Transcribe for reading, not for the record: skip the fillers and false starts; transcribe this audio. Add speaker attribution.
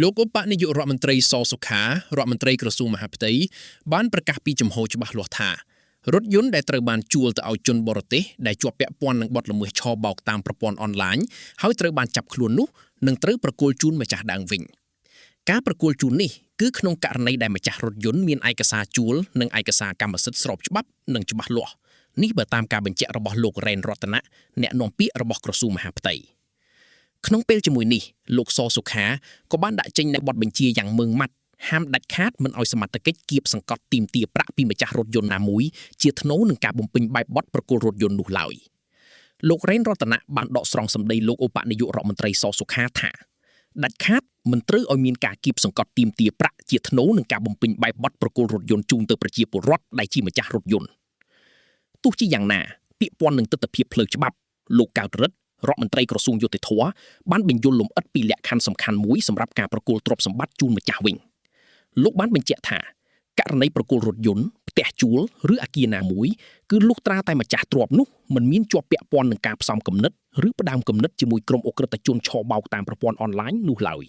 Speaker 1: លោកឧបនាយករដ្ឋមន្ត្រីសសុខារដ្ឋមន្ត្រីក្រសួងមហាផ្ទៃបានប្រកាសពីជំហរច្បាស់លាស់ថារថយន្តដែលត្រូវបានជួលទៅឲ្យជនបរទេសដែលជាប់ពាក់ព័ន្ធនឹងបទល្មើសឆបោកតាមប្រព័ន្ធអនឡាញហើយត្រូវបានចាប់ខ្លួននោះនឹងត្រូវប្រគល់ជូនម្ចាស់ដើមវិញការប្រគល់ជូននេះគឺក្នុងករណីដែលម្ចាស់រថយន្តមានឯកសារជួលនិងឯកសារកម្មសិទ្ធិស្របច្បាប់និងច្បាស់លាស់នេះបើតាមការបញ្ជាក់របស់លោករ៉ែនរតនៈអ្នកនាំពាក្យរបស់ក្រសួងមហាផ្ទៃក្នុងពេលជាមួយនេះលោកសសុខាក៏បានដាក់ចេញនូវបទបញ្ជាយ៉ាងម៉ឺងម៉ាត់ហាមដាច់ខាតមិនឲ្យសមត្ថកិច្ចគៀបសង្កត់ទាមទារប្រាក់ពីម្ចាស់រថយន្តណាមួយជាថ្នូរនឹងការបំពេញបែបបទប្រគល់រថយន្តនោះឡើយលោករ៉េនរតនៈបានដកស្រង់សម្ដីលោកឧបនាយករដ្ឋមន្ត្រីសសុខាថាដាច់ខាតមិនត្រូវឲ្យមានការគៀបសង្កត់ទាមទារប្រាក់ជាថ្នូរនឹងការបំពេញបែបបទប្រគល់រថយន្តជូនទៅប្រជាពលរដ្ឋដែលជាម្ចាស់រថយន្តទោះជាយ៉ាងណាពាក់ព័ន្ធនឹងទស្សនវិជ្ជាផ្លូវច្បាប់លោកកៅតរិទ្ធរដ្ឋមន្ត្រីក្រសួងយុតិធធបានបញ្យល់លម្អិតពីលក្ខខណ្ឌសំខាន់មួយសម្រាប់ការប្រគល់ទ្រព្យសម្បត្តិជូនម្ចាស់វិញលោកបានបញ្ជាក់ថាករណីប្រគល់រថយន្តផ្ទះជួលឬអគារណាមួយគឺលុះត្រាតែម្ចាស់ទ្រព្យនោះមិនមានជាប់ពាក់ព័ន្ធនឹងការផ្សំគំនិតឬផ្ដើមគំនិតជាមួយក្រុមអ ுக ្រិតជនឆបោកតាមប្រព័ន្ធអនឡាញនោះឡើយ